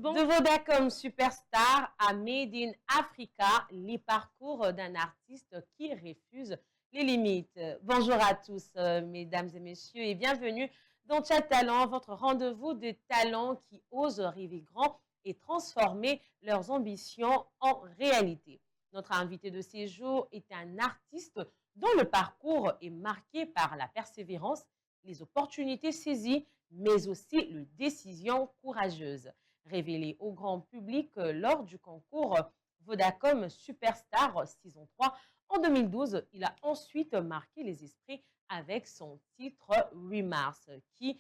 Bon, De Vodacom Superstar à Made in Africa, les parcours d'un artiste qui refuse les limites. Bonjour à tous, mesdames et messieurs, et bienvenue dans Chat Talent, votre rendez-vous de talents qui osent rêver grand et transformer leurs ambitions en réalité. Notre invité de séjour est un artiste dont le parcours est marqué par la persévérance, les opportunités saisies, mais aussi les décisions courageuses. Révélé au grand public lors du concours Vodacom Superstar saison 3 en 2012. Il a ensuite marqué les esprits avec son titre 8 mars qui,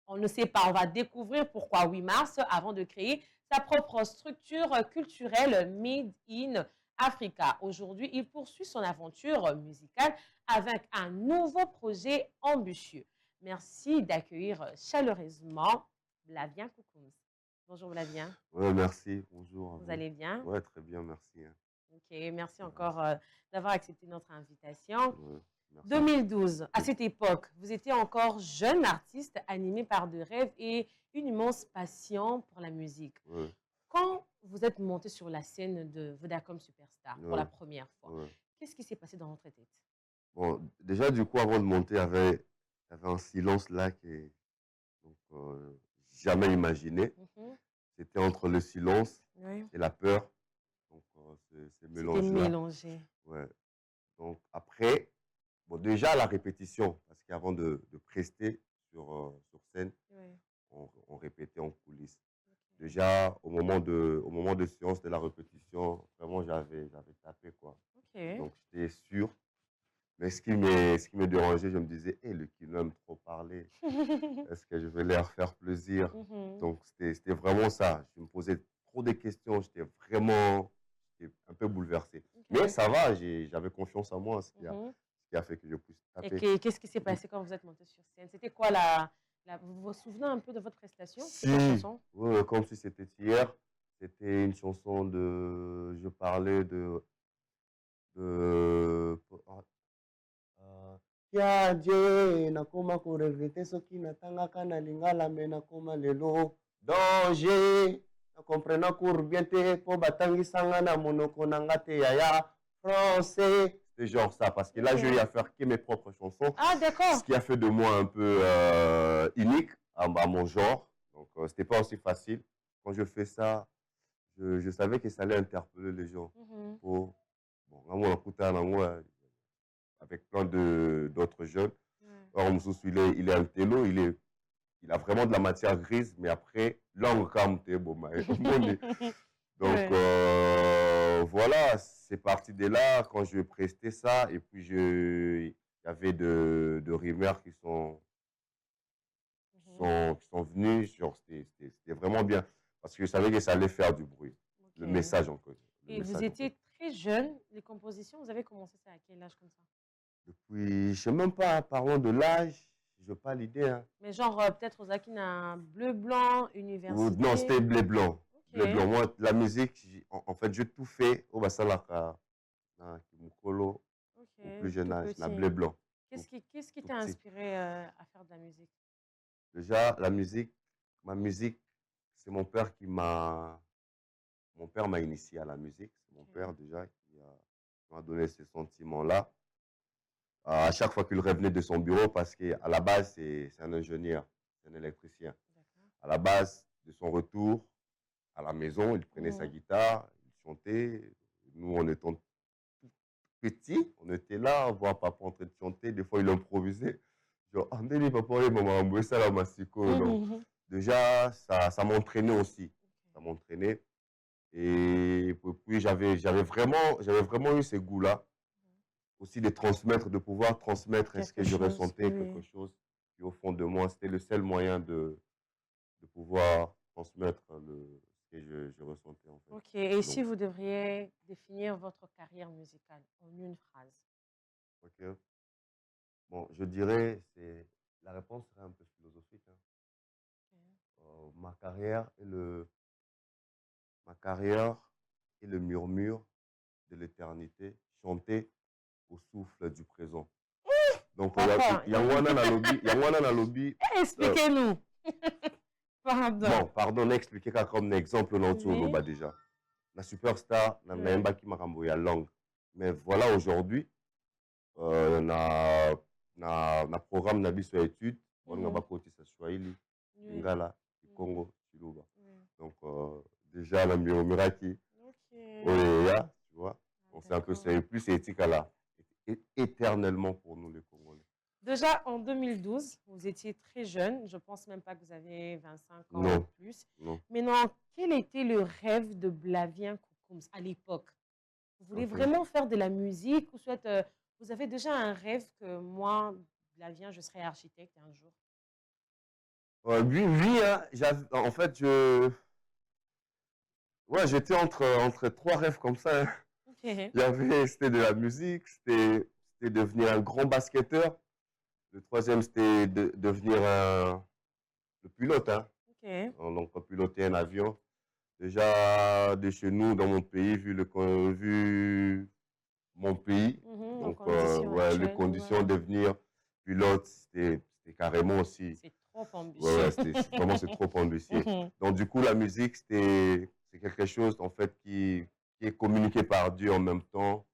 on ne sait pas, on va découvrir pourquoi 8 mars avant de créer sa propre structure culturelle Made in Africa. Aujourd'hui, il poursuit son aventure musicale avec un nouveau projet ambitieux. Merci d'accueillir chaleureusement Blavien Coucoums. Bonjour Blavien. Ouais, merci. Bonjour à Vous vous. allez bien? Ouais, très bien, merci. Hein. Ok, merci Ouais, encore d'avoir accepté notre invitation. ouais, merci à vous. 2012, à cette époque, vous étiez encore jeune artiste animé par de rêves et une immense passion pour la musique. Ouais, Quand vous êtes monté sur la scène de Vodacom Superstar pour la ouais, première fois, ouais. qu'est-ce qui s'est passé dans votre tête? Bon, déjà, du coup, avant de monter, il y avait un silence là donc, jamais imaginé. C'était entre le silence Oui, et la peur. Donc, ces c'était mélanges-là. mélangé. Ouais. Donc, après, bon, déjà, la répétition, parce qu'avant de prester sur scène, Oui, on répétait en coulisses. Déjà, au moment de séance de la répétition, vraiment, j'avais tapé, quoi. ok. Donc, j'étais sûr. Mais ce qui me dérangeait, je me disais, le kilo aime trop parler. Est-ce que je vais leur faire plaisir? Mhm. Donc, c'était vraiment ça. Je me posais trop de questions. J'étais un peu bouleversé. Mais Ok. ça va, j'avais confiance en moi, Mhm. ce qui a fait que je puisse Et taper. qu'est-ce qui s'est passé quand vous êtes monté sur scène? C'était quoi vous vous souvenez un peu de votre prestation? C'était quelle Si, chanson? ouais, comme si c'était hier, c'était une chanson je parlais de, ah, ya je nakoma koregrete soki natangaka na lingala me nakoma lelo danger nakomprena cour bien te po batangisanga na monoko na nga te yaya français. C'est genre ça, parce que là, j'ai eu Ok. à faire que mes propres chansons, Ah, ce d'accord. qui a fait de moi un peu unique à mon genre. Donc, c'était pas aussi facile. Quand je fais ça, je savais que ça allait interpeller les gens. Mhm. Bon, on a écouté un avec plein d'autres jeunes. Ouais. Or, Moussous, il est un télo, il a vraiment de la matière grise, mais après, langue comme t'es bon, donc, Ouais. voilà, c'est parti de là, quand je prestais ça, et puis il y avait de rumeurs Mhm. qui sont venues, genre, c'était vraiment bien, parce que je savais que ça allait faire du bruit, le Ok. message en fait. Le Et vous message en fait. étiez très jeune, les compositions, vous avez commencé ça à quel âge comme ça? Depuis, je sais même pas, parlons de l'âge, je n'ai pas l'idée, hein. Mais genre, peut-être aux Akina bleu, blanc, Non, université. c'était blé blanc. Blé blanc. Ok. Moi, la musique, en fait, j'ai tout fait au Basalaka, à Kimukolo, au Ok, plus jeune tout âge, la petit. blé blanc, tout, Qu'est-ce qui tout t'a petit. inspiré à faire de la musique? Déjà, ma musique, c'est mon père m'a initié à la musique. C'est mon père Ok. déjà qui m'a donné ce sentiment-là. À chaque fois qu'il revenait de son bureau, parce qu'à la base, c'est un ingénieur, c'est un électricien. D'accord. À la base de son retour à la maison, il prenait sa Mhm. guitare, il chantait. Nous, on était petits, on était là, on voit papa en train de chanter. Des fois, il improvisait. Genre, Andeli, papa, maman, ça la massiko. Donc, Mhm. déjà, ça m'entraînait aussi. Ça m'entraînait. Et puis, j'avais vraiment eu ce goût-là. Aussi de transmettre, de pouvoir transmettre ce Quelque que je chose, oui, ressentais, quelque oui. chose qui, au fond de moi, c'était le seul moyen de pouvoir transmettre ce que je ressentais, en fait. Ok, et si Donc, vous devriez définir votre carrière musicale en une phrase? ok. Bon, je dirais, la réponse serait un peu philosophique, hein. Ma carrière est le murmure de l'éternité, chanté au souffle du présent. Donc, Papa, il y a un lobby, expliquez-nous. Pardon. Bon, pardon, n'expliquer qu'à comme exemple, non, tu Oui. as déjà. La superstar, n'a même pas qui m'a renvoyé à langue. Mais voilà, aujourd'hui, na programme na biso ya étude, on va côté ça Swahili, Lingala, Congo, Chiluba. Donc, déjà, la Miraki, Oya, tu vois. On sait un peu, c'est plus éthique là, éternellement pour nous, les Congolais. Déjà, en 2012, vous étiez très jeune. Je ne pense même pas que vous avez 25 ans Non, ou plus. non. Maintenant, quel était le rêve de Blavien Koukoums à l'époque? Vous voulez vraiment faire de la musique ou soit vous avez déjà un rêve que moi, Blavien, je serai architecte un jour? Oui, oui, hein, en fait, ouais, j'étais entre trois rêves comme ça, hein. Ok. C'était de la musique, c'était devenir un grand basketteur. Le troisième, c'était devenir le pilote, hein. Ok. Donc, piloter un avion. Déjà, de chez nous, dans mon pays, vu mon pays, Nos donc, conditions ouais, les actuelles, conditions ouais. de devenir pilote, c'était carrément aussi. C'est trop Ouais, ambitieux. ouais, vraiment, c'est trop ambitieux. Donc, du coup, la musique, c'est quelque chose, en fait, qui est communiqué par Dieu en même temps.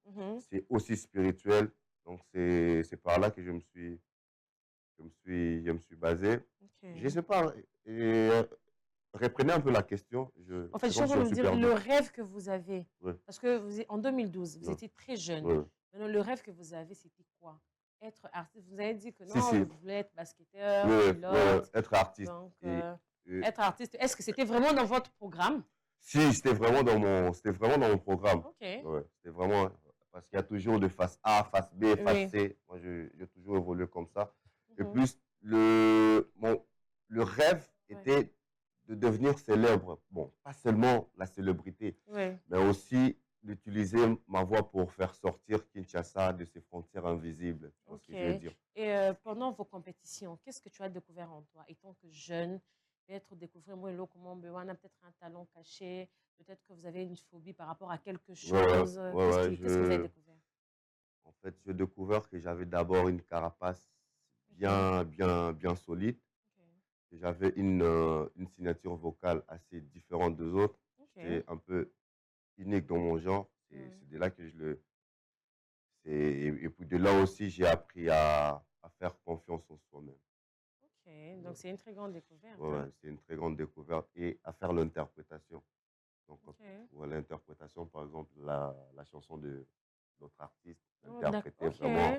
C'est aussi spirituel. Donc, c'est par là que je me suis basé. Je ne sais pas. Et, reprenez un peu la question. En fait, C'est je suis comme en si train je de me me suis dire perdu. le rêve que vous avez. Ouais, Parce que en 2012, vous ouais, étiez très jeune. ouais. Maintenant, le rêve que vous avez, c'était quoi? Être artiste. Vous avez dit que Si, non, si. je voulais être basketteur, Ouais, ouais, pilote. être artiste. Donc, Et être artiste, est-ce que c'était vraiment dans votre programme? si, c'était vraiment dans mon programme. Ok. Ouais, c'était vraiment, parce qu'il y a toujours de face A, face B, face Oui. C. Moi, j'ai toujours évolué comme ça. Et Mhm. plus, le rêve Ouais. était de devenir célèbre. Bon, pas seulement la célébrité, Oui. mais aussi d'utiliser ma voix pour faire sortir Kinshasa de ses frontières invisibles. Tu vois ce Ok. que je veux dire? Et pendant vos compétitions, qu'est-ce que tu as découvert en toi, étant que jeune, peut-être découvrir moi comment on a peut-être un talent caché, peut-être que vous avez une phobie par rapport à quelque Ouais, chose. ouais, ouais, Qu'est-ce que vous avez découvert? en fait, j'ai découvert que j'avais d'abord une carapace Ok. bien solide. Ok. J'avais une signature vocale assez différente des autres. Ok. J'étais un peu unique dans mon genre. Ouais. C'est de là que et puis de là aussi, j'ai appris à faire confiance en soi-même. Ok. Donc, c'est une très grande découverte, Ouais, hein? ouais, c'est une très grande découverte et à faire l'interprétation. Donc, Ok. ouais, l'interprétation, par exemple, la chanson de notre artiste, Oh, l'interpréter ok. vraiment,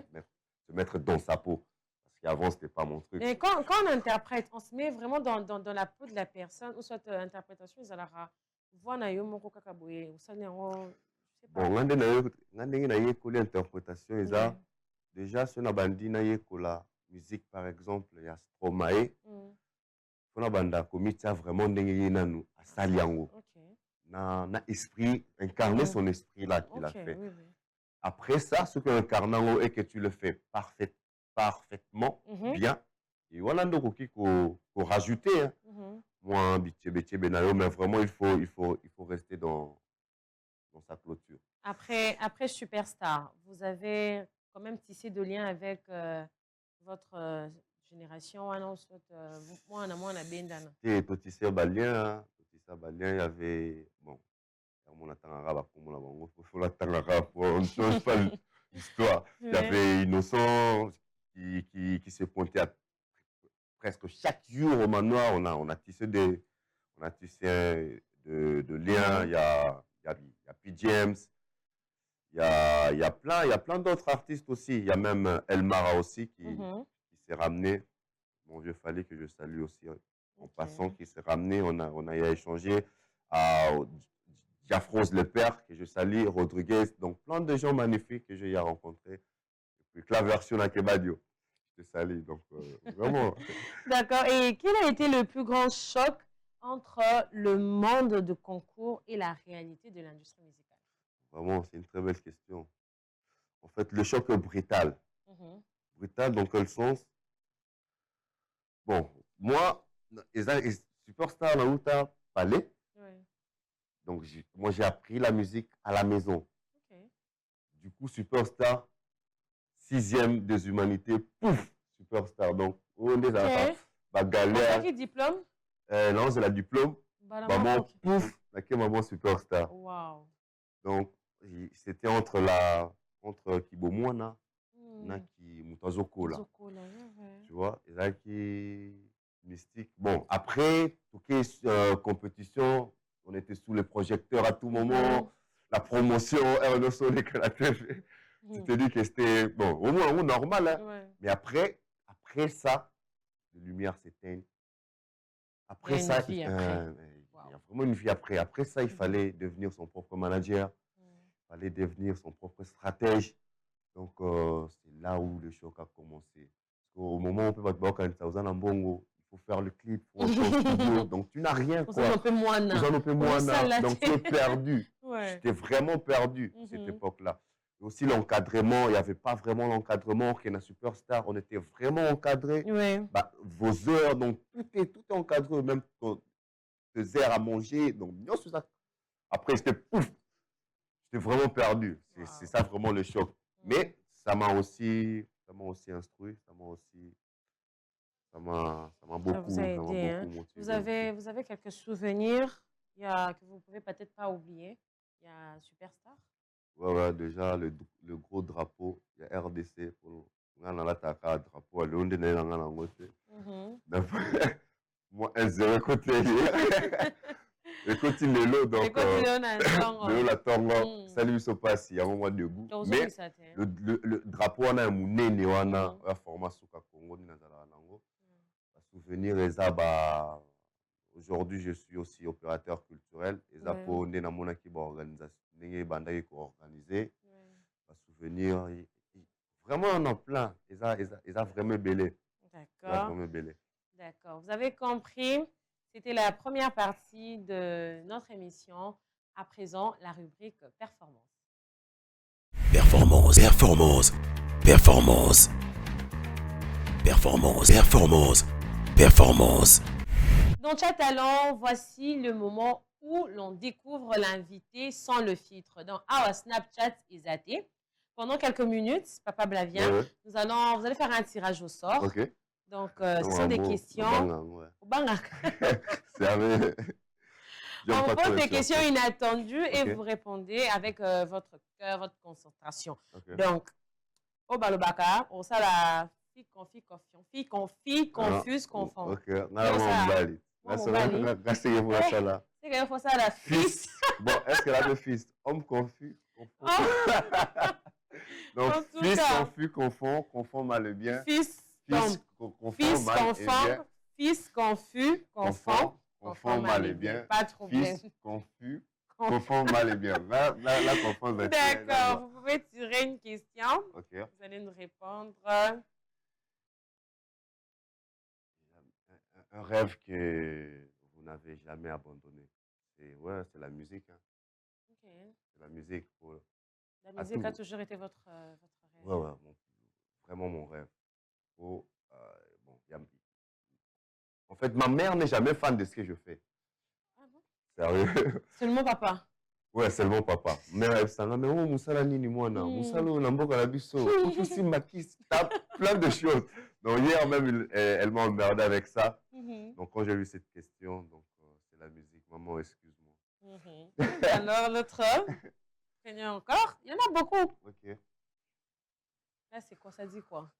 se mettre dans sa peau. Parce qu'avant, c'était pas mon truc. Et quand on interprète, on se met vraiment dans la peau de la personne, ou soit interprétation, ils allaient voir na yo moko kaka boye, ou ça je sais Bon, pas. nga ndenge nayekola interprétation eza Ouais. déjà so na bandi nayekola musique par exemple ya Stromae mpo na banda komitia vraiment ndenge ye nanu asali yango Ok. na esprit incarner son esprit là qu'il a Ok, fait. oui, oui. Après ça, ce que incarne yango et que tu le fais parfaitement bien et wana nde okoki rajouter, hein. Moi bitiebe na yo, mais vraiment il faut rester dans sa clôture. Après Superstar, vous avez quand même tissé de liens avec votre génération. Ah non, soit, moi, on a Bendana. Et Totissé Balien, il y avait, bon, on attend il faut l'attendre on ne change pas l'histoire. Il y Ouais. avait Innocent qui se pointait presque chaque jour au manoir. On a tissé de liens. Il y a P. James. Il y a plein d'autres artistes aussi. Il y a même Elmara aussi qui s'est ramené. Mon vieux fallait que je salue aussi en passant, qui s'est ramené. On a échangé à Diafrose le père, que je salue, Rodriguez. Donc plein de gens magnifiques que j'ai rencontrés. Et puis Claversion à Kebadio. Je te salue. Donc vraiment. D'accord. Et quel a été le plus grand choc entre le monde de concours et la réalité de l'industrie musicale? Vraiment, c'est une très belle question. En fait, le choc est brutal. Brutal dans quel sens? Bon, moi, Superstar Naouta Palais. Donc, moi, j'ai appris la musique à la maison. Du coup, Superstar, 6e des humanités, pouf, Superstar. Donc, on est à la galère. Quel diplôme? non, c'est la diplôme. Maman, pouf, laquelle maman superstar. Wow. Donc, c'était entre Kibomouana, na qui Mutazoko là. Tu vois, et là qui mystique. Bon, après, toute compétition, on était sous les projecteurs à tout moment. La promotion, RNO Soleil que la TV. Tu te dis que c'était, bon, au moins normal, hein. Ouais. Mais après ça, les lumières s'éteignent. Après ça, il y a vraiment une vie après. Après ça, il fallait devenir son propre manager. Il fallait devenir son propre stratège. Donc, c'est là où le choc a commencé. Parce qu'au moment où on peut battre il faut faire le clip, il faut entrer au studio. Donc, tu n'as rien, quoi. Donc, tu es perdu. Ouais. J'étais vraiment perdu cette époque-là. Et aussi, l'encadrement, il n'y avait pas vraiment l'encadrement. Kena Superstar, on était vraiment encadré. Ouais. Bah, vos heures, donc tout est encadré, même tes heures à manger. Donc, ça. Après, j'étais vraiment perdu. C'est ça vraiment le choc. Mais ça m'a aussi instruit, ça m'a beaucoup, vous a aidé, hein. motivé. Vous avez quelques souvenirs que vous ne pouvez peut-être pas oublier? Il y a Superstar? Ouais, déjà, le gros drapeau, il y a RDC. Moi, 1-0 côté. Écoute, Lelo, donc, Lelo la tongo, salut, so passe, il y a un moment de goût. Mais le drapeau, on a un mounene, on a un format Souka Congo, un souvenir, et ça, bah, aujourd'hui, je suis aussi opérateur culturel. Et ça, pour on est dans mon équipe organisation, organisé. Un souvenir, vraiment, on en plein. Et ça vraiment belé. D'accord. D'accord. Vous avez compris. C'était la première partie de notre émission. À présent, la rubrique performance. Performance, performance, performance, performance, performance, performance. Dans Chat Talent, voici le moment où l'on découvre l'invité sans le filtre. Dans Our Snapchat Isaté. Pendant quelques minutes, Papa Blavien, vous allez faire un tirage au sort. Okay. Donc, ce sont des questions. On pose des questions inattendues et vous répondez avec votre cœur, votre concentration. Donc, au Balobaka, on sait la fille confuse, confond. Ok, fils. Bon, est-ce qu'elle a le fils? Homme confus, confond. Donc, fils confus, confond mal et bien. Fils confus, confond mal et bien. Pas de problème. Fils confus, confond mal et bien. La confond. D'accord, vous pouvez tirer une question. Ok. Vous allez nous répondre. Un rêve que vous n'avez jamais abandonné. C'est la musique. Hein. Okay. C'est la musique. La musique a toujours été votre rêve. Ouais, vraiment mon rêve. En fait, ma mère n'est jamais fan de ce que je fais. Ah bon? Sérieux? Seulement papa? Ouais, seulement papa. Mais mais oh, Moussala Nini Moana, Moussala Namboka Labiso, Oufussi Makis, plein de choses. Donc hier même, elle m'a emmerdé avec ça. Donc quand j'ai vu cette question, donc c'est la musique. Maman, excuse-moi. Alors l'autre, il y en a encore? Il y en a beaucoup. Ok. Là, c'est quoi? Ça dit quoi?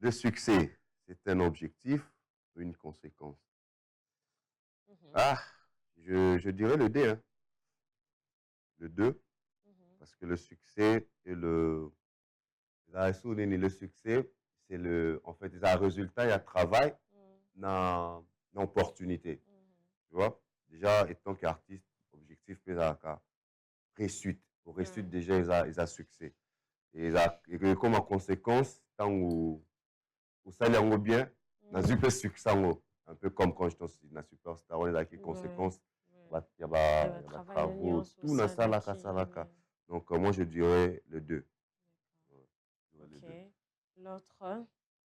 Le succès, c'est un objectif ou une conséquence? Je dirais le D. Hein. Le 2. Parce que le succès et le succès, c'est en fait, il y a un résultat, il y a un travail, une opportunité. Tu vois? Déjà, étant qu'artiste, objectif, réussite. Pour réussite, déjà, il y a succès. Et comme en conséquence, tant où ça l'est bien, il y a un succès. Un peu comme quand je suis dans Superstar, on a des conséquences. Il y a travaux, tout dans ça. Donc, moi, je dirais le 2. Ok. L'autre.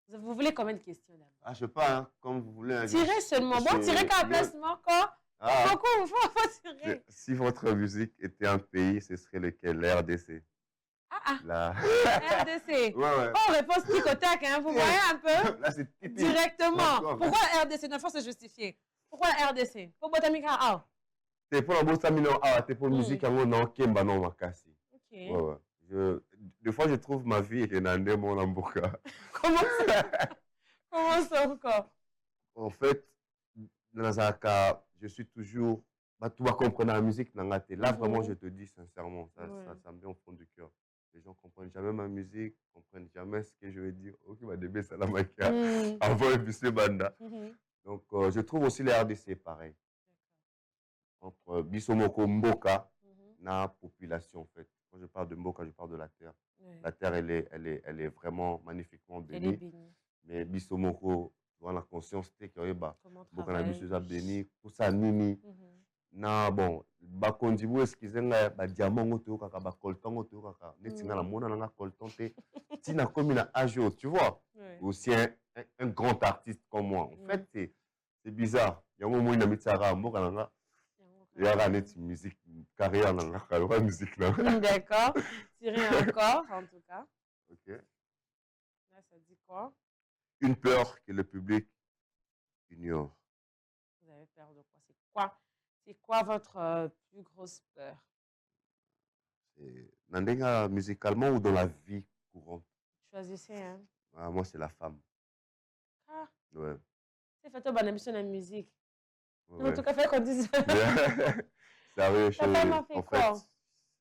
Vous voulez combien de questions d'abord? Je sais pas, hein, comme vous voulez. Tirez seulement. Bon, tirez qu'à la place, encore. Beaucoup, il faut tirer. Si votre musique était un pays, ce serait lequel? L'RDC. Ah, La... RDC. ouais. Oh, réponse tic au tac, hein, vous voyez un peu? Là, c'est typique. Directement. D'accord. Pourquoi RDC? Il faut se justifier. Pourquoi RDC? Pour Botamika, ah. C'est pour la bossa mino, t'es pour musique, non, Kemba, non, Makasi. Ok. Ouais. Des fois, je trouve ma vie et Nandé, mon amboka. Comment ça? Comment ça encore? En fait, dans un cas, je suis toujours. Tu vas comprendre la musique, là, vraiment, je te dis sincèrement, ça me vient au fond du cœur. Les gens ne comprennent jamais ma musique, ne comprennent jamais ce que je veux dire. Ok, bah, début, ça la avant et banda. Donc, je trouve aussi les RDC pareil. Entre Bissomoko, Mboka, la population, en fait. Quand je parle de Mboka, je parle de la terre. La terre, elle est vraiment magnifiquement bénie. Elle est bénie. Mais Bissomoko, dans la conscience, c'est qu'il y a Mboka na Bissou béni, pour ça, Nini. Na bon, bakondibu eskizenga ba diamant ngoto kaka ba coltan ngoto kaka netinga la mona nga coltan te tina komi na ajo, tu vois. Aussi un grand artiste comme moi. En fait, c'est bizarre. Il y a un moment où il a mis ça à mboka nanga. Il y a une musique carrière nanga, la musique là. D'accord. Tirez encore en tout cas. OK. Là ça dit quoi? Une peur que le public ignore. Vous avez peur de quoi? C'est quoi? C'est quoi votre plus grosse peur? Nandenga musicalement ou dans la vie courante? Choisissez, hein? Moi, c'est la femme. Ah. Ouais. C'est fait au émission de musique. Ouais. En tout cas, fait qu'on dise. Sérieux, Ta femme a fait quoi?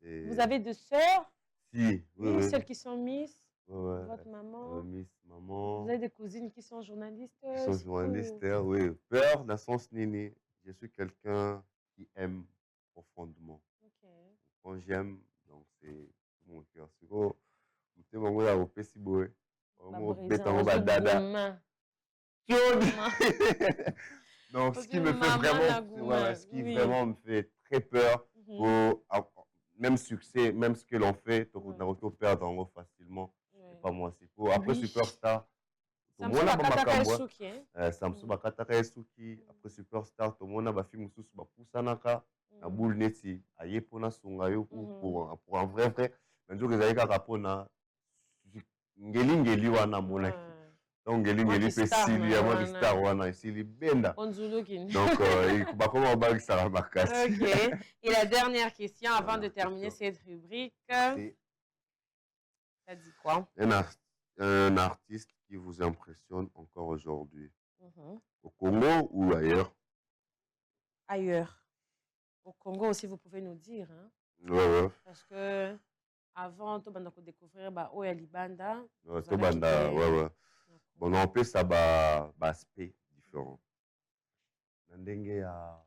Vous avez deux sœurs? Si, oui. Celles qui sont Miss? Ouais. Votre maman? Miss, maman. Vous avez des cousines qui sont journalistes? Qui sont journalistes, oui. Peur dans le sens nini. Je suis quelqu'un qui aime profondément. Okay. Quand j'aime, donc c'est mon cœur. C'est quoi? Tu sais, moi, au Pessiboé. Donc, ce qui me fait vraiment, ce qui vraiment me fait très peur, même succès, même ce que l'on fait, on peut perdre facilement. C'est pas moi, c'est pour. Après, Superstar. Samsung Bakataka Esuki, après Superstar, tout le monde a fait Moussous Bapusanaka, na boule neti, aye pona songayo pour un vrai. Mais je veux dire rapona ngeli wana monaki. Donc ngeli pesili ya moi star wana isili benda. Donc ba comment ba ça va. OK. Et la dernière question avant de terminer cette rubrique. Ça dit quoi? Un artiste qui vous impressionne encore aujourd'hui? Au Congo ou ailleurs? Ailleurs. Au Congo aussi, vous pouvez nous dire. Hein? Ouais. Parce que avant, tu vas découvrir Oya Libanda. Ouais. Bon, on peut ça aspect différent. Nandenga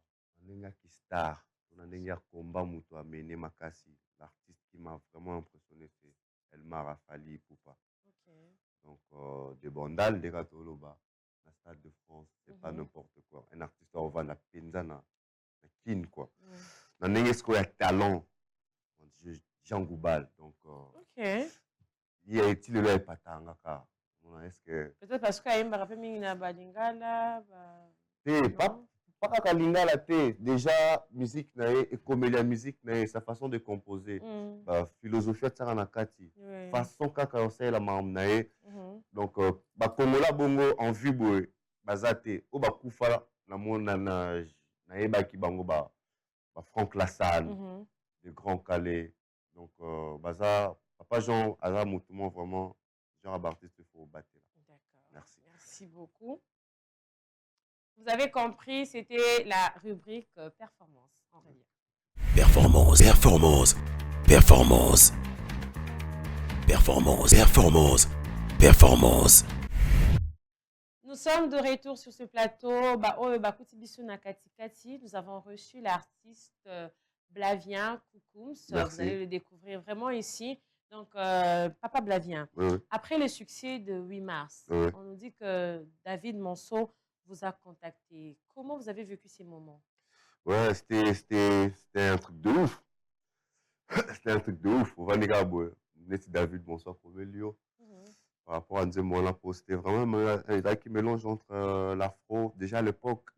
qui star, Nandenga combat muto amené Makasi. L'artiste qui m'a vraiment impressionné, c'est Elmar Afali Poupa. Donc, de Bandal, de Gatoloba, la Stade de France, c'est pas n'importe quoi. Un artiste, on va la Penzana, la Kin, quoi. Dans il y a talent, Jean Goubal. Donc, il y a été le Patangaka. Est-ce que. Peut-être parce qu'il y a un rappel Mingina Balingala. Pas qu'à Lingala, déjà, musique, et comme la musique, sa façon de composer, philosophie de Saranakati, façon qu'a sait la mamnae. Donc, Kongola Bongo en vue, Bazate, ou Bakoufa, na mon Naebaki Bango, Franck Lassalle, de Grand Calais. Donc, Baza, Papa Jean, Aza Moutoumon, vraiment, genre d'artiste, il faut battre. D'accord. Merci beaucoup. Vous avez compris, c'était la rubrique performance en relief. Performance. Nous sommes de retour sur ce plateau. Nous avons reçu l'artiste Blavien Koukoums. Vous allez le découvrir vraiment ici. Donc, Papa Blavien, après le succès de 8 mars, on nous dit que David Monceau vous a contacté. Comment vous avez vécu ces moments? Ouais, c'était un truc de ouf. C'était un truc de ouf. On va dire que David Monceau premier lieu. Par rapport à Nzemona, c'était vraiment un gars qui mélange entre l'afro, déjà à l'époque,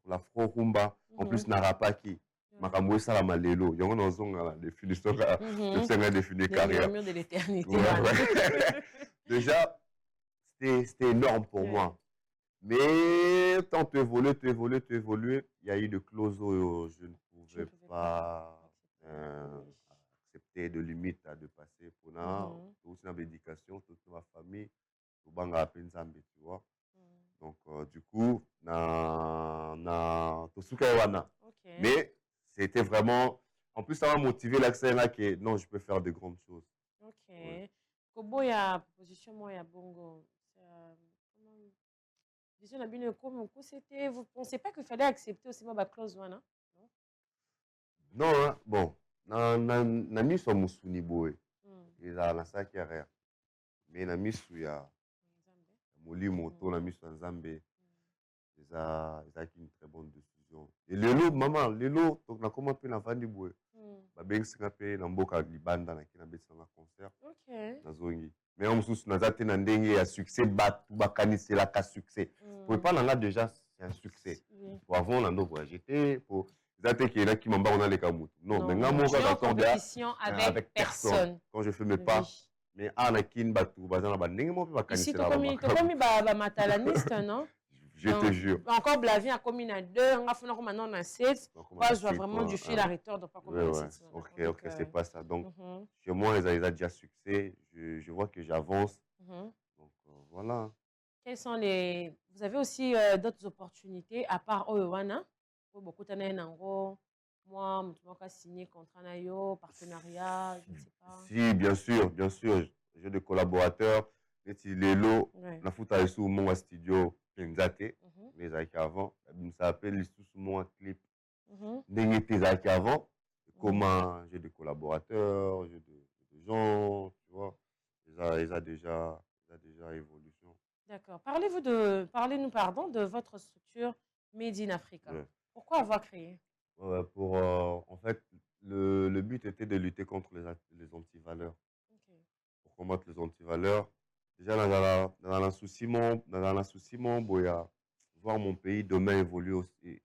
l'afro rumba, en plus Narapaki. makambo esalama lelo yango nazonga la définition de définir Les carrière murmures de l'éternité. ouais. Déjà c'était énorme pour moi. Mais tant tu évolues, il y a eu des clauses où je ne pouvais pas accepter de limites à dépasser pour aussi dans l'éducation, toute ma famille, tout banga à Penzambe, tu vois. Donc du coup, mais c'était vraiment, en plus ça m'a motivé l'accès là que non, je peux faire de grandes choses. Ok. Kobo ya position moi ya bongo. C'était, vous pensez pas qu'il fallait accepter aussi ma clause one, hein? Non, hein? Bon, na miso musuni boy. Ezala ça qui est mais na miso ya molimo to na miso nzambe ezaki une très bonne décision. Et lelo maman, lelo donc na comment pe na vandi boy. Ba bengisika pe na mboka libanda na kina betanga concert. OK. Nazongi. Mais on mususu naza te na ndenge ya succès batu bakanisela ka succès. Pour pas là déjà c'est un succès. Pour avant on a donc j'étais pour zate qui là qui m'en on a les kamutu. Non, mais ngamo en compétition avec personne. Quand je fais mes pas mais anakin batu bazana ba ndenge mo pe bakanisela. Ici to komi ba matalaniste non? Je te jure. Encore Blavi a commis à 2, on a fait maintenant on a 7. Moi, je vois vraiment du fil à retordre, donc pas comme Ok, c'est pas ça. Donc, chez moi, ils ont déjà succès. Je vois que j'avance. Donc, voilà. Quels sont les... Vous avez aussi d'autres opportunités à part Oewana? Beaucoup de gens moi, je signé contrat nayo, partenariat, je ne sais pas. Si, bien sûr, bien sûr. J'ai des collaborateurs. Les lots, la fout à sous mon studio. Penzate, mais avec avant, ça s'appelle les sous-mon clip. N'engagez avant, comment j'ai des collaborateurs, j'ai des gens, tu vois, ils ont déjà évolution. D'accord. Parlez-nous de votre structure Made in Africa. Pourquoi avoir créé? En fait, le but était de lutter contre les antivaleurs. Pour combattre les antivaleurs. Déjà, dans un souci, boya, voir mon pays demain évoluer aussi,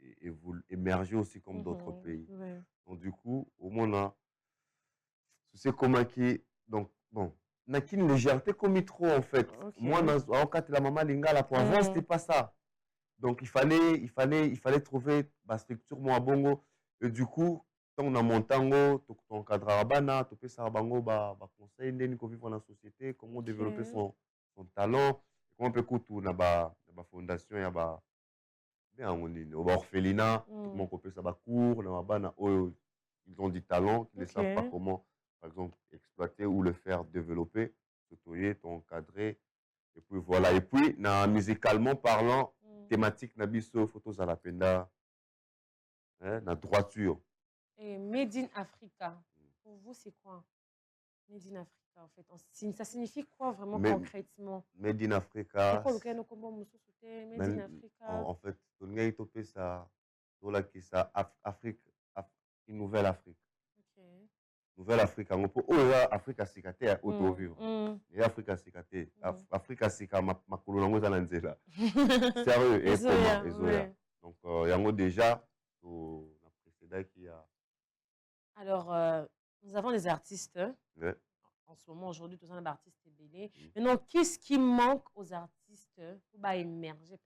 émerger aussi comme d'autres pays. Donc, du coup, au moins, c'est comment qui. Donc, bon, n'a qu'une légèreté comme trop, en fait. Moi, quand la maman lingala, pour avant, c'était pas ça. Donc, il fallait trouver ma structure, moi, bongo. Et du coup, on a mon tango, ton cadre rabana, tu peux ça bango, conseil, comment vivre dans la société, comment développer son talent, comment on peut couper dans la fondation, il y a des orphelinat, comment on peut ça cours, ils ont du talent, ils ne savent pas comment, par exemple, exploiter ou le faire développer, encadrer, et puis voilà. Et puis, musicalement parlant, thématique, nabiso, photos à la penda, la droiture. Et Made in Africa, pour vous, c'est quoi? Made in Africa, en fait. Ça signifie quoi vraiment concrètement? Made in Africa. En fait, ça, Afrique, une nouvelle Afrique. Nouvelle Afrique. On peut Afrique Sikate à auto-vivre. Et Afrique Sikate. Afrique Sikate, ma colonne dans l'Anzela. Sérieux, et pour moi. Donc, il y a déjà la précédente qui a. Alors, nous avons des artistes. En ce moment, aujourd'hui, tous les artistes sont belés. Maintenant, qu'est-ce qui manque aux artistes pour émerger?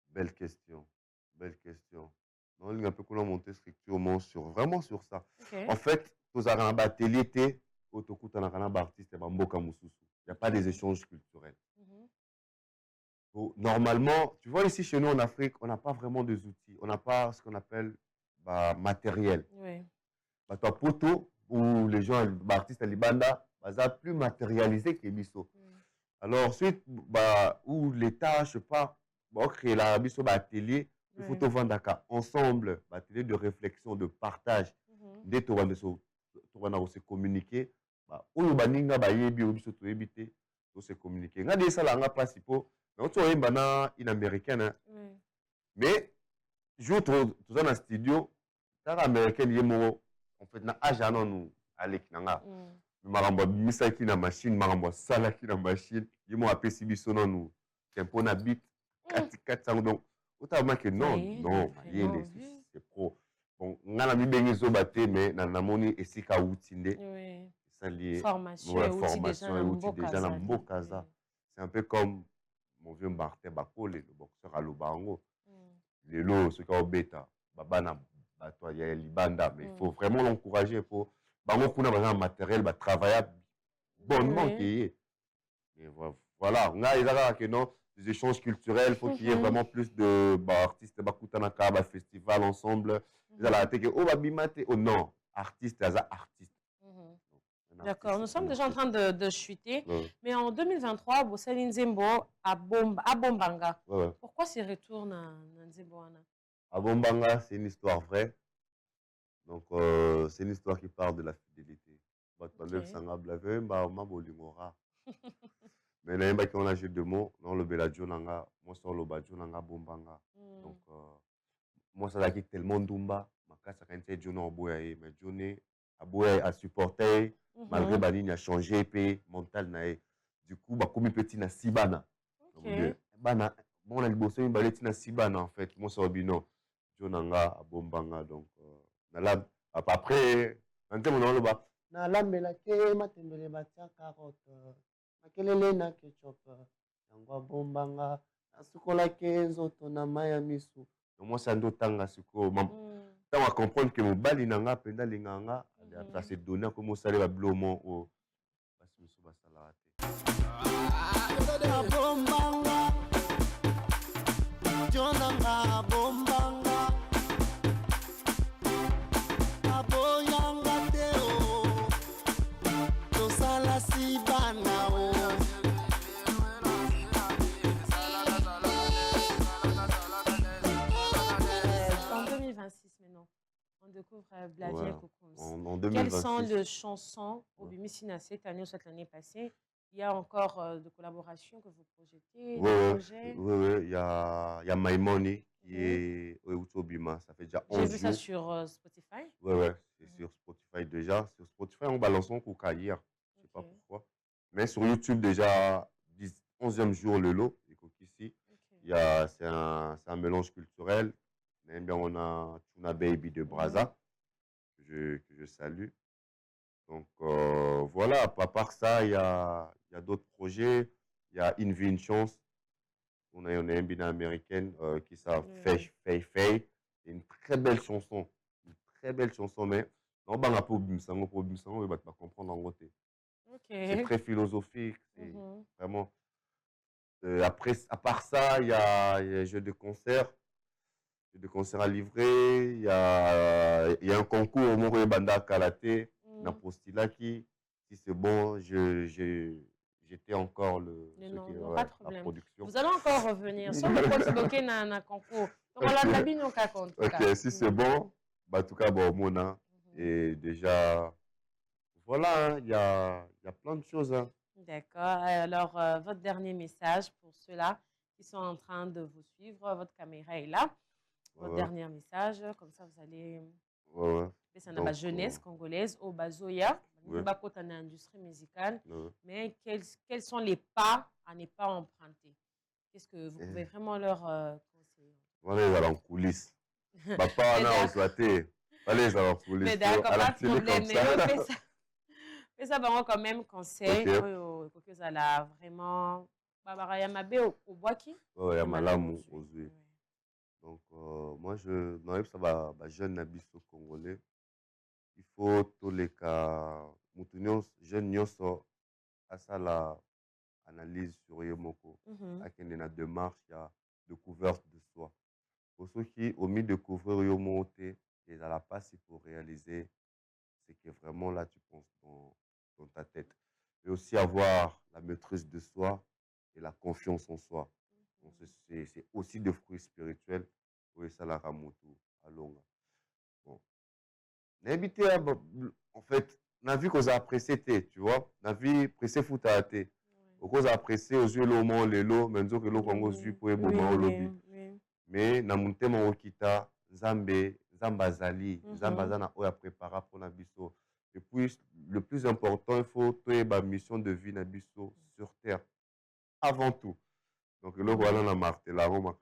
Belle question. Belle question. Non, il y a un peu qu'on a monté structurellement vraiment sur ça. En fait, tous les ateliers, il n'y a pas des échanges culturels. Normalement, tu vois, ici chez nous en Afrique, on n'a pas vraiment des outils. On n'a pas ce qu'on appelle matériel. Toi, poto, où les gens, artistes à Libanda, sont plus matérialisés que Bisso. Alors ensuite, où l'État, je ne sais pas, créer la Bisso atelier, il faut te vendre ensemble, atelier de réflexion, de partage, dès que tu vas se communiquer, où le baninga bayebi ou biso to ebité, to se communiquer. Nga de ça là nga principaux, mais tu es bana in américaine. Mais jour tu dans un studio, ta américaine yemo en fait na agent nous avec nanga. Maramba misaki na machine, maramba salaki na machine, yemo apesi biso non nous. Tempo na beat 4 donc autant que non, c'est pro. bon nga na mibengi ezoba te mais namoni esika awuti nde Oui. esali Formation ouais, euti déjà formation na euti mboka déjà na azali. mboka aza. C'est un peu comme mon vieux Martin Bakole, le boxeur aloba yango lelo soki aobeta babana bato ya libanda, mais il faut vraiment l'encourager po bango kuna baza na matériel batravailla bonnement que mais voilà nga eza kaka ke non des échanges culturels, faut qu'il y ait vraiment plus de artistes bakutanaka ba festival ensemble ezalaka te ke o babima te oh non artiste aza artiste. D'accord, nous sommes déjà en train de chuter, mais en 2023, Bossali Nzembo à Bombanga. Pourquoi ces retours à Nzembo? À Bombanga, c'est une histoire vraie. Donc, c'est une histoire qui parle de la fidélité. Mais là, on a jeu de mots, dans le Beladio Nanga, moi, sur le Badio Nanga Bombanga. Donc, moi, ça a été tellement Dumba, ma casse a été Jono Aboyaye, mais Joné Aboyaye a supporté, malgré Banini a changé, puis mental nae. Du coup, bah, comme petit na Sibana. Bana, bon, la liboso, il balait na Sibana, en fait. Moi, ça a bino. Jonanga, à Bombanga, donc, après, en termes de l'oba. Na lambela ke matembele batia carotte. Makelele na ketchup. Yango Bombanga. Asukola ke nzoto na maya misu. Moi, ça ndo tanga suko. Tant à comprendre que mon bali nanga penda linganga, ça s'est donné comme ça les bablomo au basimusu basalate. Bombanga. Jonanga Bombanga. Aboyanga teo. Tosala sibana o. On découvre Blavien Kokons. En 2026. Quelles sont les chansons au Bimissina cette année ou cette année passée? Il y a encore de collaborations que vous projetez, des projets? Oui, il y a My Money qui est au Bima. Ça fait déjà 11 jours. J'ai vu ça sur Spotify. Oui, c'est sur Spotify déjà. Sur Spotify, on balance un coup hier. Je ne sais pas pourquoi. Mais sur YouTube, déjà, 11e jour, le lot. Ici, c'est un mélange culturel. Mais bien, on a Tuna Baby de Braza, que je salue. Donc, voilà. À part ça, il y a d'autres projets. Il y a Une vie, une chance. On a une bine américaine qui s'appelle Fay. C'est une très belle chanson. Une très belle chanson, mais on va pas Bimsango, il va pas comprendre en côté. C'est très philosophique. C'est vraiment. Après, à part ça, il y a jeux de concert. De concerts à livrer, il y a un concours au Moro Banda Kalaté, na Postilaki. Si c'est bon, j'étais encore pas de problème. la production. Vous allez encore revenir. Sans le Postiloké na concours. Donc on l'a bien au cas compte. Ok, si c'est bon, bah, en tout cas, bon, Mona. Et déjà, voilà, il y a plein de choses. Hein. D'accord. Alors, votre dernier message pour ceux-là qui sont en train de vous suivre, votre caméra est là. Votre dernier message, comme ça vous allez. C'est la jeunesse congolaise au Bazoya, dans l'industrie musicale. Mais quels sont les pas à ne pas emprunter? Qu'est-ce que vous pouvez vraiment leur conseiller? Voilà, ils allaient en coulisses. Papa, on a exploité. Allez, ils allaient en coulisses. Mais d'accord, pas de problème. Mais ça va quand même conseil. Vous allez vraiment. Barbara Yamabe au Boaki. Oui, Yamalamu aux yeux. Donc, moi, ça va, jeune Nabiso congolais. Il faut tous les cas, jeune Nyoso, à ça la analyse sur Yomoko, à la démarche, il y a découverte de soi. Pour ceux qui ont mis découvrir Yomoko, ils n'ont pas si pour réaliser ce qui est vraiment là, tu penses, dans ta tête. Et aussi avoir la maîtrise de soi et la confiance en soi. C'est aussi des fruits spirituels. Oui, ça la ramoto à longue. Bon. En fait, on a vu qu'on a apprécié, tu vois. On a vu pressé foot à thé. On a apprécié aux yeux l'homme, les lots, mais nous que l'eau qu'on a pour les moments au lobby. Mais na monte mon okita, Zambazali, Zambazana oya préparé pour Nabiso. Et puis, le plus important, il faut trouver ma mission de vie Nabiso sur terre. Avant tout. Donc, là, voilà, on a marqué la Rome,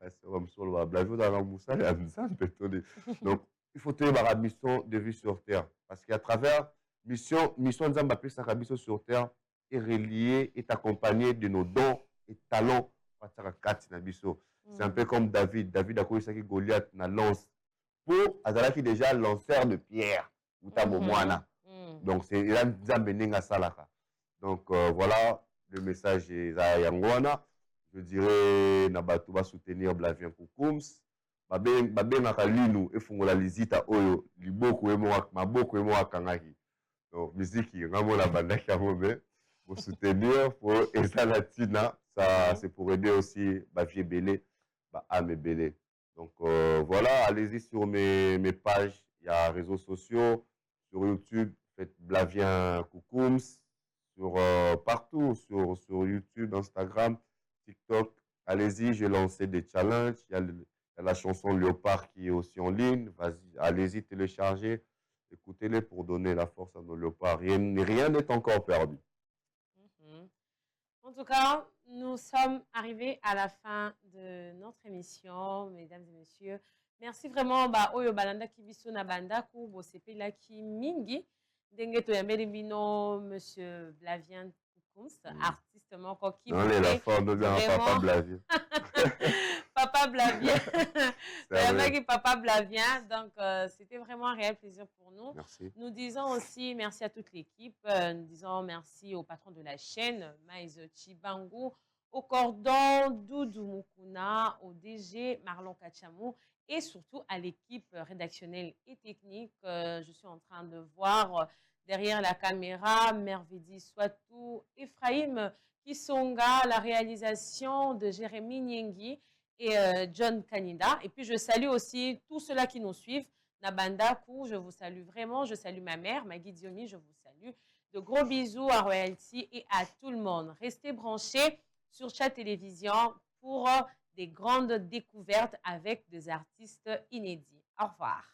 donc, il faut tenir la mission de vie sur terre. Parce qu'à travers mission Nzamba Pesaka mission sur terre est reliée, est accompagnée de nos dons et talents. C'est un peu comme David. David a connu Goliath na lance. Pour Azalaki déjà lanceur de pierre. Donc c'est Nzamba Salaka. Donc voilà, le message est à Yangwana. Je dirais Nabatu va soutenir Blavien Koukums. Babengaka linu efungola lizita oyo liboko maboko akangaki. Donc musique ngamona bandaki amobe pour soutenir pour Esalatina, ça c'est pour aider aussi Bavie Belé, Ame Belé. Donc voilà, allez-y sur mes pages, il y a réseaux sociaux, sur YouTube, faites Blavien Koukums, sur partout, sur YouTube, Instagram, TikTok. Allez-y, j'ai lancé des challenges. Il y a la chanson Léopard qui est aussi en ligne. Vas-y, allez-y, téléchargez, écoutez-les pour donner la force à nos léopards. Rien n'est encore perdu. En tout cas, nous sommes arrivés à la fin de notre émission, mesdames et messieurs. Merci vraiment oyo balanda kibiso na bandaku bo sepela ki mingi ndenge to yambeli bino monsieur Blavien Koukums, artiste moko qui la forme de Papa Blavien. Papa Blavien. Papa Blavien. Donc, c'était vraiment un réel plaisir pour nous. Merci. Nous disons aussi merci à toute l'équipe. Nous disons merci au patron de la chaîne, Maïs Chibangu, au cordon Doudou Mukuna, au DG Marlon Kachamou et surtout à l'équipe rédactionnelle et technique. Je suis en train de voir derrière la caméra Mervedi Swatou, Ephraim Kisonga, la réalisation de Jérémy Nyengi et John Kanida. Et puis, je salue aussi tous ceux-là qui nous suivent. Nabandaku, je vous salue vraiment. Je salue ma mère, Magui Diomi, je vous salue. De gros bisous à Royalty et à tout le monde. Restez branchés sur Chat Télévision pour des grandes découvertes avec des artistes inédits. Au revoir.